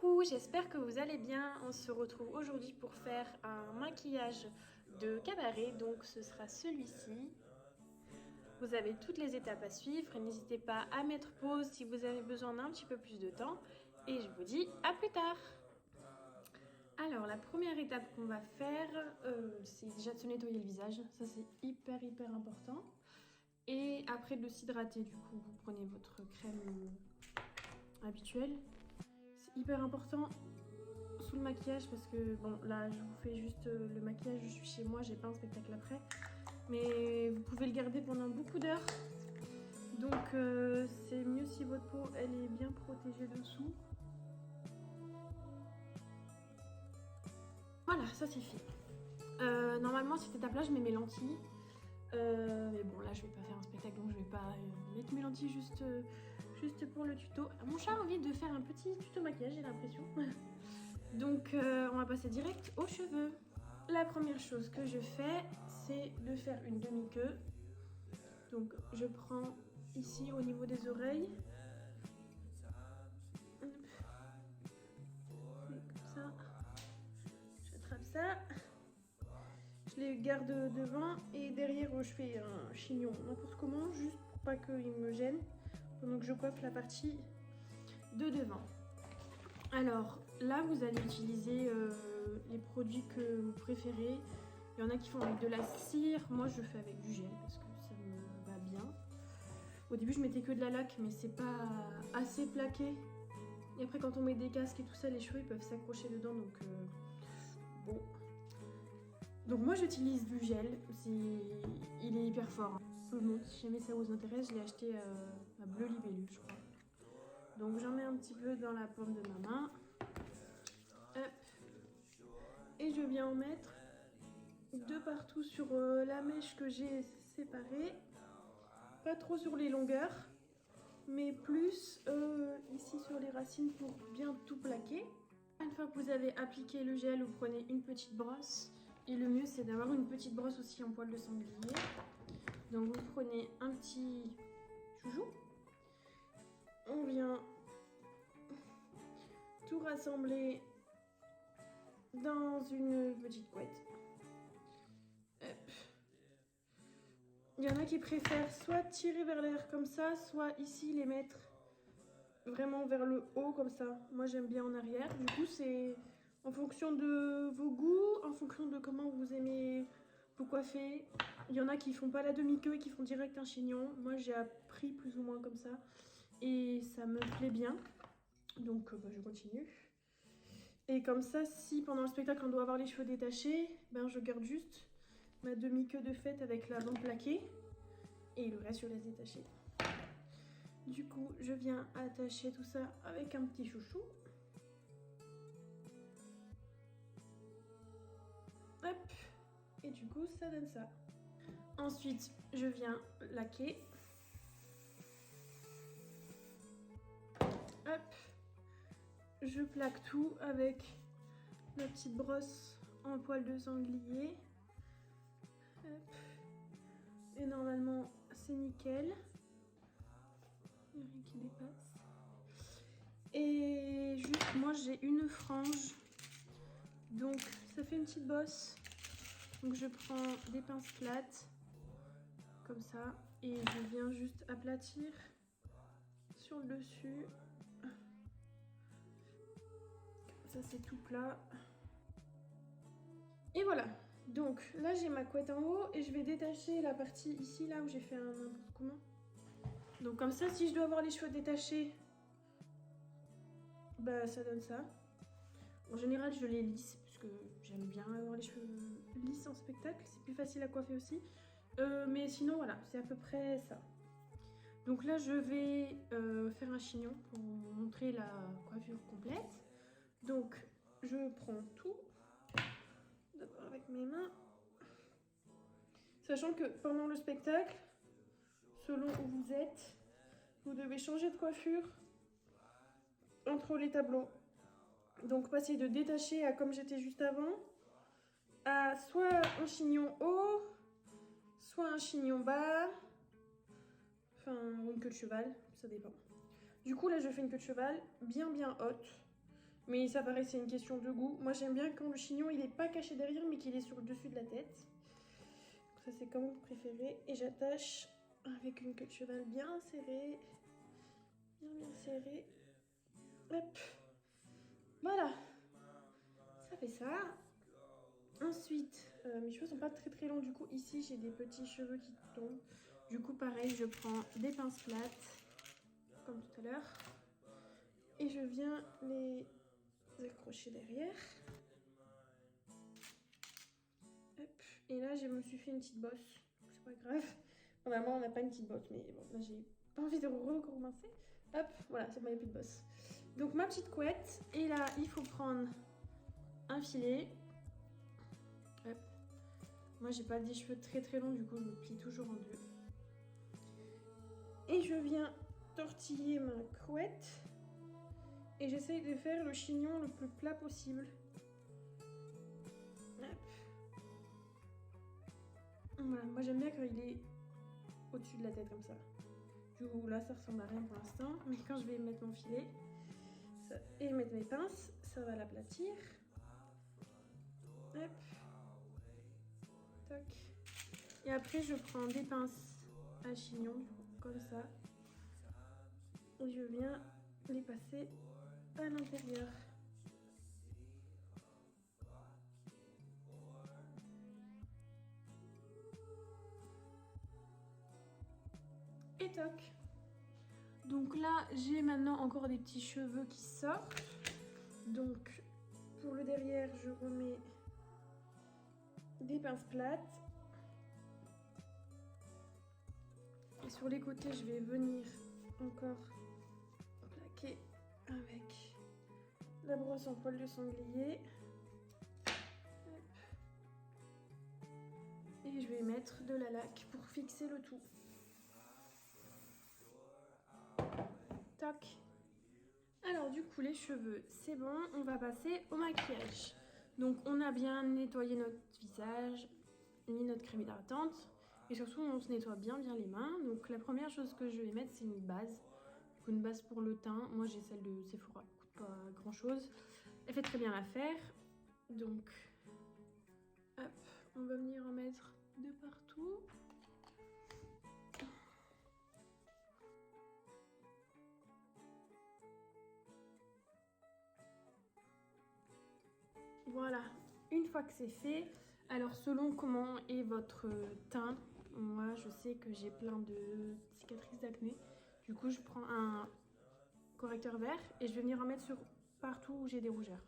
Coucou, j'espère que vous allez bien. On se retrouve aujourd'hui pour faire un maquillage de cabaret, donc ce sera celui-ci. Vous avez toutes les étapes à suivre et n'hésitez pas à mettre pause si vous avez besoin d'un petit peu plus de temps. Et je vous dis à plus tard. Alors la première étape qu'on va faire, c'est déjà de se nettoyer le visage. Ça c'est hyper important. Et après de s'hydrater, du coup vous prenez votre crème habituelle. C'est hyper important sous le maquillage parce que bon là je vous fais juste le maquillage, je suis chez moi, j'ai pas un spectacle après, mais vous pouvez le garder pendant beaucoup d'heures, donc c'est mieux si votre peau elle est bien protégée dessous. Voilà, ça c'est fait. Normalement cette étape là je mets mes lentilles, mais bon là je vais pas faire un spectacle donc je vais pas mettre mes lentilles juste pour le tuto. Mon chat a envie de faire un petit tuto maquillage, j'ai l'impression. Donc on va passer direct aux cheveux. La première chose que je fais, c'est de faire une demi-queue. Donc je prends ici au niveau des oreilles. Comme ça. J'attrape ça. Je les garde devant et derrière je fais un chignon n'importe comment, juste pour pas qu'il me gêne. Pendant que je coiffe la partie de devant. Alors là vous allez utiliser les produits que vous préférez. Il y en a qui font avec de la cire, moi je fais avec du gel parce que ça me va bien. Au début je mettais que de la laque mais c'est pas assez plaqué. Et après quand on met des casques et tout ça, les cheveux ils peuvent s'accrocher dedans donc bon. Donc moi j'utilise du gel, il est hyper fort. Bon, si jamais ça vous intéresse, je l'ai acheté à Bleu Libellule je crois. Donc j'en mets un petit peu dans la paume de ma main. Hop. Et je viens en mettre de partout sur la mèche que j'ai séparée. Pas trop sur les longueurs, mais plus ici sur les racines pour bien tout plaquer. Une fois que vous avez appliqué le gel, vous prenez une petite brosse. Et le mieux c'est d'avoir une petite brosse aussi en poil de sanglier. Donc vous prenez un petit joujou. On vient tout rassembler dans une petite couette. Hop. Il y en a qui préfèrent soit tirer vers l'air comme ça, soit ici les mettre vraiment vers le haut comme ça. Moi j'aime bien en arrière. Du coup c'est en fonction de vos goûts, en fonction de comment vous aimez vous coiffer. Il y en a qui font pas la demi-queue et qui font direct un chignon. Moi j'ai appris plus ou moins comme ça et ça me plaît bien. Donc je continue. Et comme ça, si pendant le spectacle on doit avoir les cheveux détachés, ben je garde juste ma demi-queue de fête avec la bande plaquée et le reste je laisse détacher. Du coup, je viens attacher tout ça avec un petit chouchou. Hop. Et du coup, ça donne ça. Ensuite, je viens laquer. Hop. Je plaque tout avec ma petite brosse en poil de sanglier. Hop. Et normalement, c'est nickel. Il n'y a rien qui dépasse. Et juste, moi j'ai une frange. Donc ça fait une petite bosse. Donc je prends des pinces plates. Comme ça. Et je viens juste aplatir sur le dessus. Ça c'est tout plat. Et voilà. Donc là j'ai ma couette en haut. Et je vais détacher la partie ici, là où j'ai fait un n'importe comment. Donc comme ça, si je dois avoir les cheveux détachés, bah ça donne ça. En général, je les lisse parce que j'aime bien avoir les cheveux lisses en spectacle. C'est plus facile à coiffer aussi. Mais sinon, voilà, c'est à peu près ça. Donc là, je vais faire un chignon pour vous montrer la coiffure complète. Donc, je prends tout. D'abord avec mes mains. Sachant que pendant le spectacle, selon où vous êtes, vous devez changer de coiffure entre les tableaux. Donc passer de détaché à comme j'étais juste avant, à soit un chignon haut, soit un chignon bas, enfin une queue de cheval, ça dépend. Du coup là je fais une queue de cheval bien haute Mais ça paraît c'est une question de goût. Moi j'aime bien quand le chignon il est pas caché derrière mais qu'il est sur le dessus de la tête. Donc ça c'est comme mon préféré. Et j'attache avec une queue de cheval bien serrée. Bien serrée. Hop. Voilà. Ça fait ça. Ensuite, mes cheveux sont pas très longs, du coup ici j'ai des petits cheveux qui tombent. Du coup pareil, je prends des pinces plates, comme tout à l'heure. Et je viens les accrocher derrière. Hop. Et là je me suis fait une petite bosse, c'est pas grave. Normalement on n'a pas une petite bosse, mais bon là j'ai pas envie de recommencer. Hop, voilà, c'est bon, il n'y a plus de bosse. Donc ma petite couette, et là il faut prendre un filet. Hop. Moi j'ai pas des cheveux très longs, du coup je me plie toujours en deux. Et je viens tortiller ma couette. Et j'essaye de faire le chignon le plus plat possible. Hop. Voilà, moi j'aime bien quand il est au-dessus de la tête comme ça. Du coup là ça ressemble à rien pour l'instant. Mais quand je vais mettre mon filet et mettre mes pinces, ça va l'aplatir. Hop. Toc. Et après je prends des pinces à chignon, du coup, comme ça. Et je viens les passer à l'intérieur. Et toc. Donc là, j'ai maintenant encore des petits cheveux qui sortent. Donc pour le derrière, je remets des pinces plates. Et sur les côtés, je vais venir encore plaquer avec la brosse en poil de sanglier. Et je vais mettre de la laque pour fixer le tout. Toc. Alors du coup les cheveux c'est bon, on va passer au maquillage. Donc on a bien nettoyé notre visage, mis notre crème hydratante et surtout on se nettoie bien les mains. Donc la première chose que je vais mettre c'est une base. Donc une base pour le teint, moi j'ai celle de Sephora, elle coûte pas grand chose. Elle fait très bien l'affaire. Donc hop, on va venir en mettre de partout. Voilà, une fois que c'est fait, alors selon comment est votre teint, moi je sais que j'ai plein de cicatrices d'acné, du coup je prends un correcteur vert et je vais venir en mettre sur partout où j'ai des rougeurs.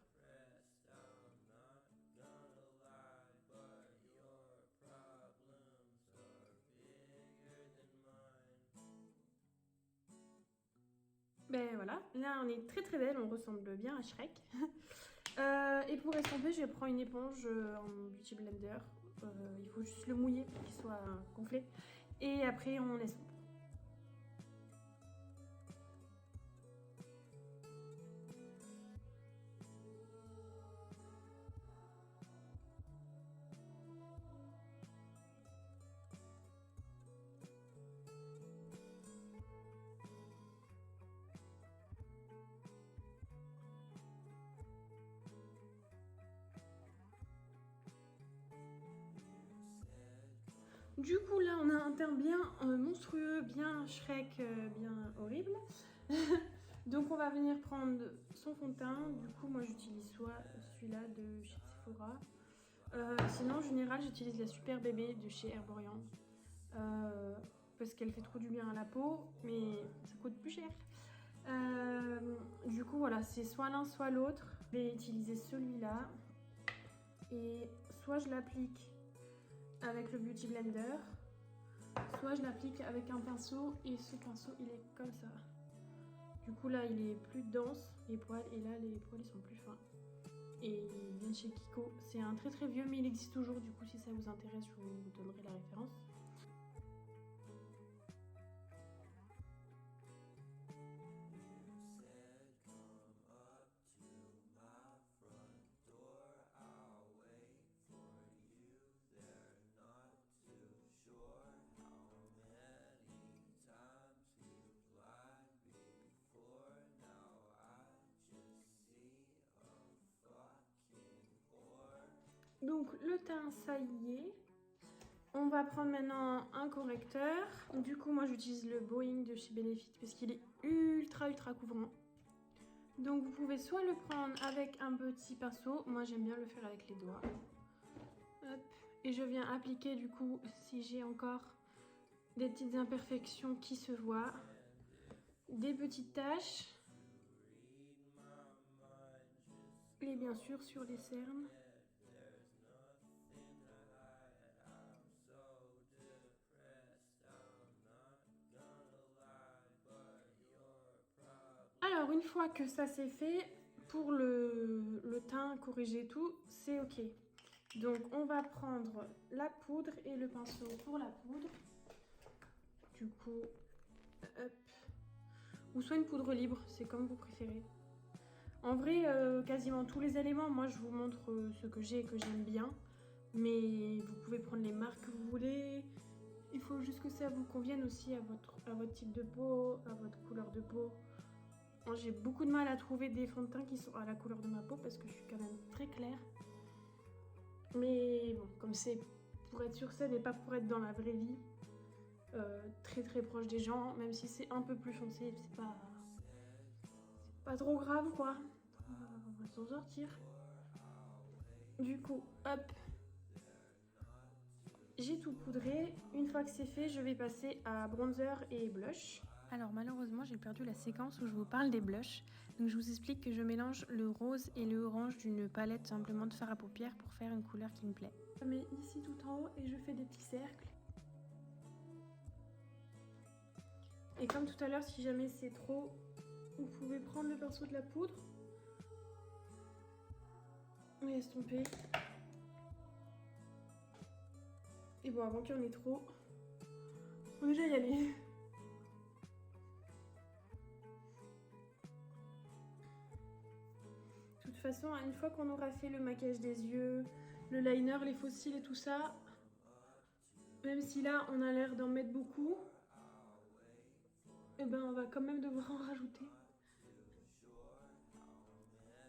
Ben voilà, là on est très belle, on ressemble bien à Shrek. Et pour estomper, je prends une éponge en Beauty Blender. Il faut juste le mouiller pour qu'il soit gonflé. Et après, on estompe. Du coup, là, on a un teint bien monstrueux, bien Shrek, bien horrible. Donc, on va venir prendre son fond de teint. Du coup, moi, j'utilise soit celui-là de chez Sephora. Sinon, en général, j'utilise la Super Bébé de chez Herborian. Parce qu'elle fait trop du bien à la peau, mais ça coûte plus cher. Du coup, voilà, c'est soit l'un, soit l'autre. Je vais utiliser celui-là. Et soit je l'applique avec le Beauty Blender, soit je l'applique avec un pinceau et ce pinceau il est comme ça. Du coup là il est plus dense les poils et là les poils ils sont plus fins. Et il vient de chez Kiko, c'est un très vieux mais il existe toujours, du coup si ça vous intéresse je vous donnerai la référence. Donc le teint, ça y est. On va prendre maintenant un correcteur. Du coup, moi j'utilise le Boeing de chez Benefit parce qu'il est ultra couvrant. Donc vous pouvez soit le prendre avec un petit pinceau, moi j'aime bien le faire avec les doigts. Hop. Et je viens appliquer du coup, si j'ai encore des petites imperfections qui se voient, des petites taches. Et bien sûr sur les cernes. Alors une fois que ça c'est fait, pour le teint, corriger tout, c'est ok. Donc on va prendre la poudre et le pinceau pour la poudre. Du coup, hop. Ou soit une poudre libre, c'est comme vous préférez. En vrai, quasiment tous les éléments, moi je vous montre ce que j'ai et que j'aime bien. Mais vous pouvez prendre les marques que vous voulez. Il faut juste que ça vous convienne aussi à votre type de peau, à votre couleur de peau. J'ai beaucoup de mal à trouver des fonds de teint qui sont à la couleur de ma peau parce que je suis quand même très claire. Mais bon, comme c'est pour être sur scène et pas pour être dans la vraie vie, très proche des gens, même si c'est un peu plus foncé, c'est pas trop grave quoi. On va s'en sortir. Du coup, hop, j'ai tout poudré. Une fois que c'est fait, je vais passer à bronzer et blush. Alors malheureusement, j'ai perdu la séquence où je vous parle des blushs. Donc je vous explique que je mélange le rose et le orange d'une palette simplement de fard à paupières pour faire une couleur qui me plaît. Je mets ici tout en haut et je fais des petits cercles. Et comme tout à l'heure, si jamais c'est trop, vous pouvez prendre le pinceau de la poudre et estomper. Et bon, avant qu'il y en ait trop, faut déjà y aller. De toute façon, une fois qu'on aura fait le maquillage des yeux, le liner, les faux cils et tout ça, même si là on a l'air d'en mettre beaucoup, et ben on va quand même devoir en rajouter.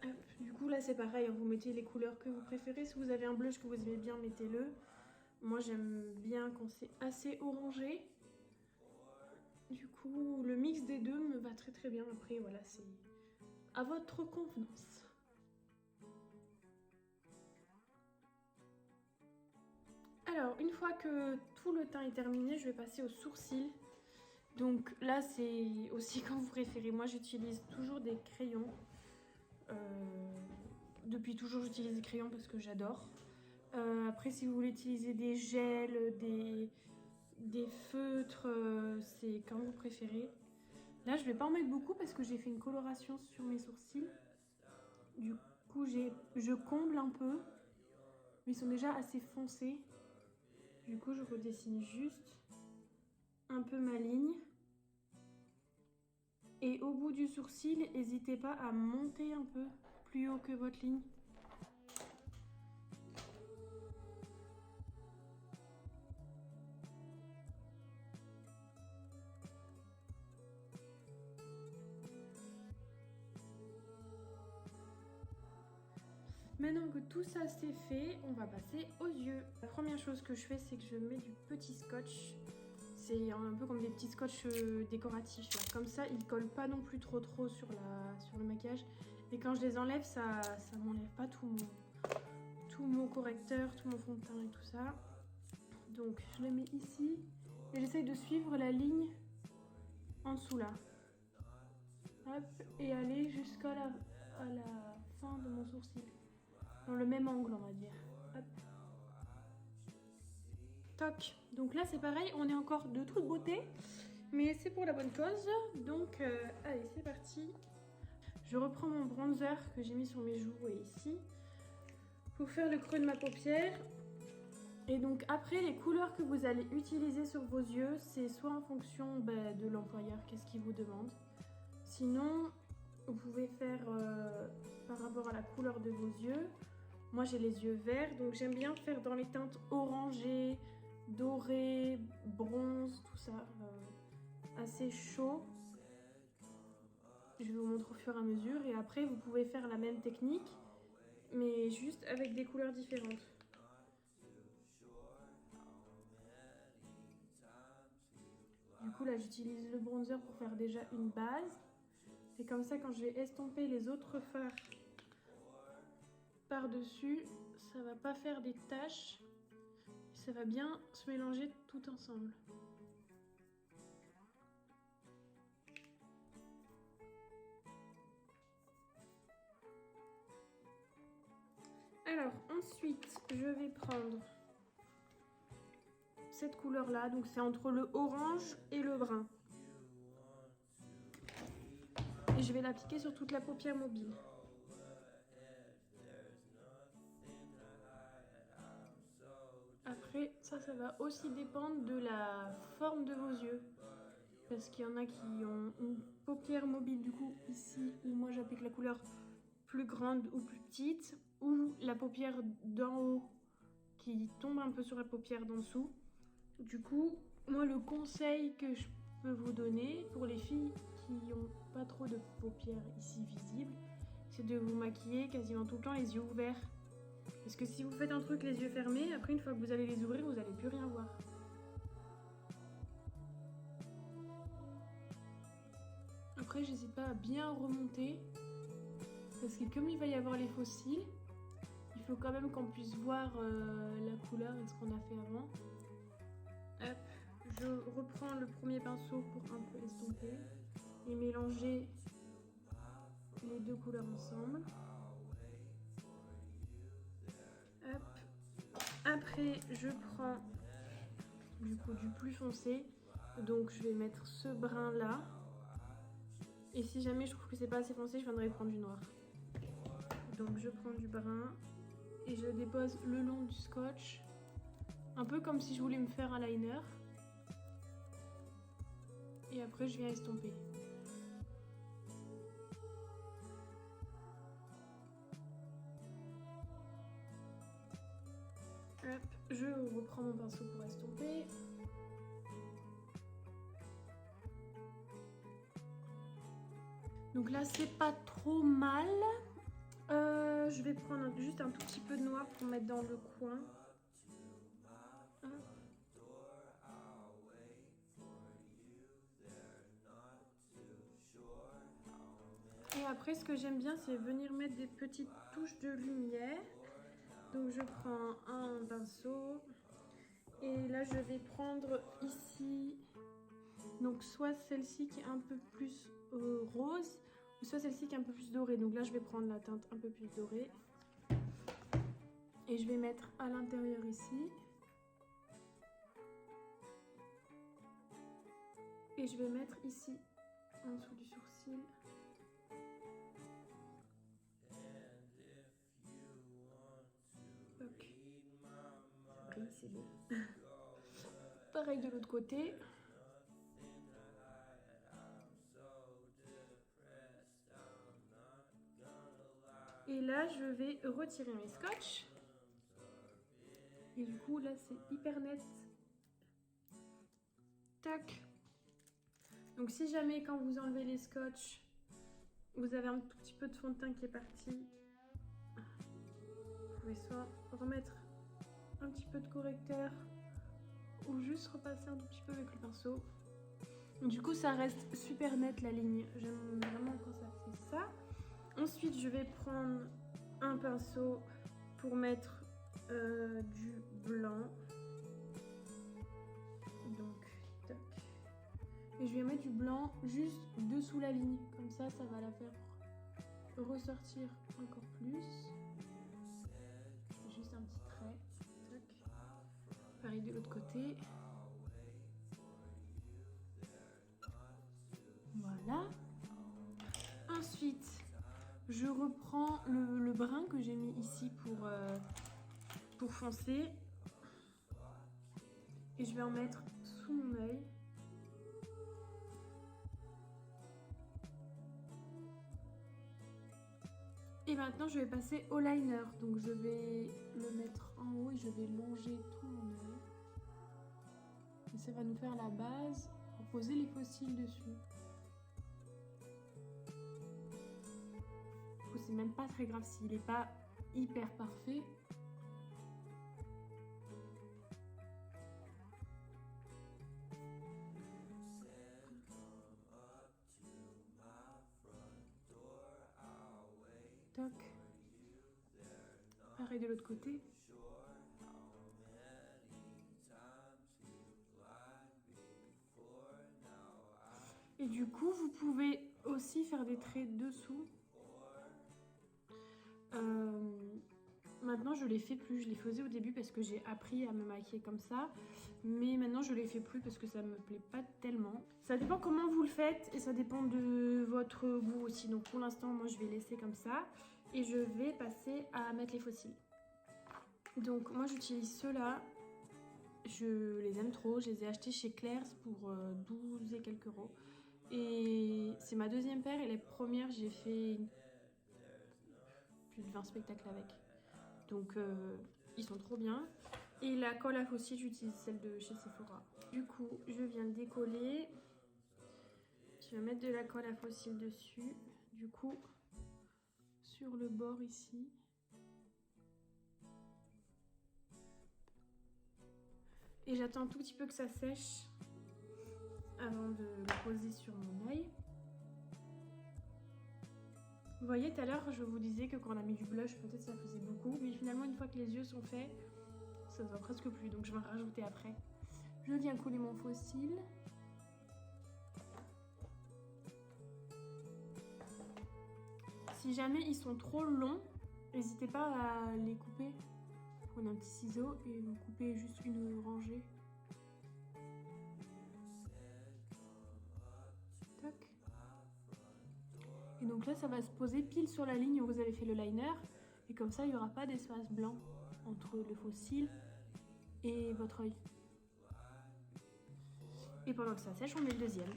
Hop. Du coup là c'est pareil, vous mettez les couleurs que vous préférez. Si vous avez un blush que vous aimez bien, mettez-le. Moi j'aime bien quand c'est assez orangé. Du coup le mix des deux me va très bien. Après voilà, c'est à votre convenance. Alors, une fois que tout le teint est terminé, je vais passer aux sourcils. Donc là, c'est aussi quand vous préférez. Moi, j'utilise toujours des crayons. Depuis toujours, j'utilise des crayons parce que j'adore. Après, si vous voulez utiliser des gels, des feutres, c'est quand vous préférez. Là, je vais pas en mettre beaucoup parce que j'ai fait une coloration sur mes sourcils. Du coup, je comble un peu. Mais ils sont déjà assez foncés. Du coup, je redessine juste un peu ma ligne. Et au bout du sourcil, n'hésitez pas à monter un peu plus haut que votre ligne. Maintenant que tout ça c'est fait, on va passer aux yeux. La première chose que je fais, c'est que je mets du petit scotch. C'est un peu comme des petits scotch décoratifs. Là. Comme ça, ils collent pas non plus trop sur le maquillage. Et quand je les enlève, ça m'enlève pas tout mon correcteur, tout mon fond de teint et tout ça. Donc je le mets ici et j'essaye de suivre la ligne en dessous là. Hop, et aller jusqu'à la fin de mon sourcil. Dans le même angle, on va dire. Hop. Toc. Donc là, c'est pareil, on est encore de toute beauté, mais c'est pour la bonne cause. Donc, allez, c'est parti. Je reprends mon bronzer que j'ai mis sur mes joues et ici pour faire le creux de ma paupière. Et donc après, les couleurs que vous allez utiliser sur vos yeux, c'est soit en fonction de l'employeur, qu'est-ce qu'il vous demande. Sinon, vous pouvez faire par rapport à la couleur de vos yeux. Moi, j'ai les yeux verts, donc j'aime bien faire dans les teintes orangées, dorées, bronze, tout ça, assez chaud. Je vous montre au fur et à mesure. Et après, vous pouvez faire la même technique, mais juste avec des couleurs différentes. Du coup là j'utilise le bronzer pour faire déjà une base. Et comme ça quand je vais estomper les autres fards par-dessus, ça va pas faire des taches. Ça va bien se mélanger tout ensemble. Alors ensuite je vais prendre cette couleur là, donc c'est entre le orange et le brun. Et je vais l'appliquer sur toute la paupière mobile. Après, ça va aussi dépendre de la forme de vos yeux. Parce qu'il y en a qui ont une paupière mobile du coup ici, où moi j'applique la couleur plus grande ou plus petite, ou la paupière d'en haut qui tombe un peu sur la paupière d'en dessous. Du coup, moi le conseil que je peux vous donner pour les filles qui n'ont pas trop de paupières ici visibles, c'est de vous maquiller quasiment tout le temps les yeux ouverts. Parce que si vous faites un truc les yeux fermés, après une fois que vous allez les ouvrir, vous n'allez plus rien voir. Après, j'hésite pas à bien remonter. Parce que comme il va y avoir les fossiles, il faut quand même qu'on puisse voir la couleur et ce qu'on a fait avant. Hop, je reprends le premier pinceau pour un peu estomper et mélanger les deux couleurs ensemble. Hop. Après, je prends du coup du plus foncé. Donc je vais mettre ce brun là. Et si jamais je trouve que c'est pas assez foncé, je viendrai prendre du noir. Donc je prends du brun et je le dépose le long du scotch. Un peu comme si je voulais me faire un liner. Et après je viens estomper. Hop, je reprends mon pinceau pour estomper. Donc là c'est pas trop mal. Je vais prendre juste un tout petit peu de noir pour mettre dans le coin. Hop. Et après, ce que j'aime bien, c'est venir mettre des petites touches de lumière. Donc je prends un pinceau et là je vais prendre ici, donc soit celle-ci qui est un peu plus rose, ou soit celle-ci qui est un peu plus dorée. Donc là je vais prendre la teinte un peu plus dorée et je vais mettre à l'intérieur ici. Et je vais mettre ici, en dessous du sourcil. Ok. Ça brille, c'est beau. Pareil de l'autre côté. Et là, je vais retirer mes scotch. Et du coup, là, c'est hyper net. Tac. Donc si jamais quand vous enlevez les scotch, vous avez un tout petit peu de fond de teint qui est parti, vous pouvez soit remettre un petit peu de correcteur ou juste repasser un tout petit peu avec le pinceau. Du coup ça reste super net la ligne, j'aime vraiment quand ça fait ça. Ensuite je vais prendre un pinceau pour mettre du blanc. Donc tac. Et je vais mettre du blanc juste dessous la ligne, comme ça ça va la faire ressortir encore plus. Juste un petit trait. Tac. Pareil de l'autre côté. Voilà. Ensuite, je reprends le brun que j'ai mis ici pour foncer. Et je vais en mettre sous mon œil. Et maintenant, je vais passer au liner. Donc, je vais le mettre en haut et je vais longer tout mon œil. Et ça va nous faire la base pour poser les fossiles dessus. Du coup, c'est même pas très grave s'il n'est pas hyper parfait. Toc. Pareil de l'autre côté. Et du coup, vous pouvez aussi faire des traits dessous. Maintenant, je les fais plus. Je les faisais au début parce que j'ai appris à me maquiller comme ça. Mais maintenant, je les fais plus parce que ça me plaît pas tellement. Ça dépend comment vous le faites et ça dépend de votre goût aussi. Donc pour l'instant, moi, je vais laisser comme ça. Et je vais passer à mettre les fossiles. Donc moi, j'utilise ceux-là. Je les aime trop. Je les ai achetés chez Claire's pour 12 et quelques euros. Et c'est ma deuxième paire et les premières, j'ai fait plus de 20 spectacles avec. Donc ils sont trop bien. Et la colle à fossiles, j'utilise celle de chez Sephora. Du coup, je viens décoller. Je vais mettre de la colle à fossiles dessus. Du coup, sur le bord ici. Et j'attends un tout petit peu que ça sèche avant de le poser sur mon œil. Vous voyez, tout à l'heure, je vous disais que quand on a mis du blush, peut-être ça faisait beaucoup. Mais finalement, une fois que les yeux sont faits, ça ne va presque plus. Donc je vais en rajouter après. Je viens couler mon faux cil. Si jamais ils sont trop longs, n'hésitez pas à les couper. Prenez un petit ciseau et vous coupez juste une rangée. Tac. Et donc là, ça va se poser pile sur la ligne où vous avez fait le liner. Et comme ça, il n'y aura pas d'espace blanc entre le faux cil et votre œil. Et pendant que ça sèche, on met le deuxième.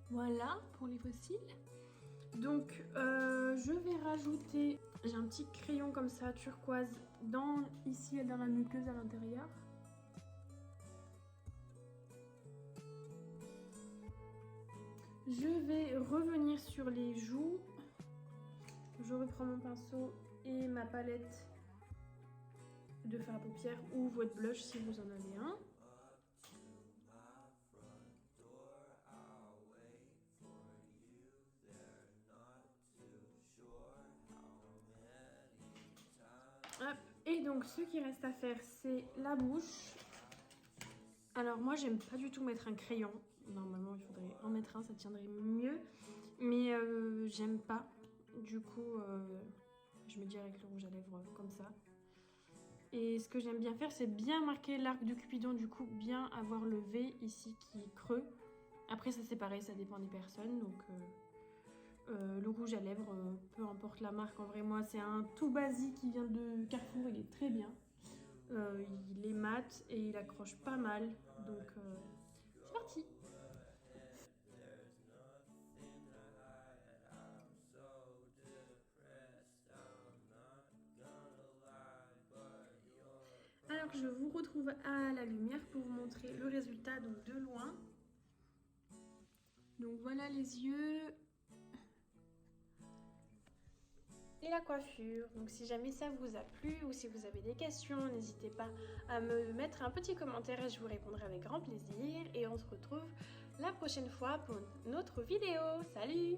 Voilà pour les fossiles. Donc je vais rajouter, j'ai un petit crayon comme ça turquoise ici dans la muqueuse à l'intérieur. Je vais revenir sur les joues. Je reprends mon pinceau et ma palette de fard à paupières ou votre blush si vous en avez un. Hop. Et donc ce qui reste à faire, c'est la bouche. Alors moi j'aime pas du tout mettre un crayon. Normalement il faudrait en mettre un, ça tiendrait mieux. Mais j'aime pas. Du coup je me dis avec le rouge à lèvres comme ça. Et ce que j'aime bien faire, c'est bien marquer l'arc de Cupidon. Du coup bien avoir le V ici qui est creux. Après ça c'est pareil, ça dépend des personnes. Donc le rouge à lèvres, peu importe la marque. En vrai moi c'est un tout basique qui vient de Carrefour, il est très bien. Il est mat et il accroche pas mal, donc c'est parti. Alors je vous retrouve à la lumière pour vous montrer le résultat donc de loin. Donc voilà les yeux. Et la coiffure. Donc si jamais ça vous a plu ou si vous avez des questions, n'hésitez pas à me mettre un petit commentaire et je vous répondrai avec grand plaisir. Et on se retrouve la prochaine fois pour une autre vidéo. Salut!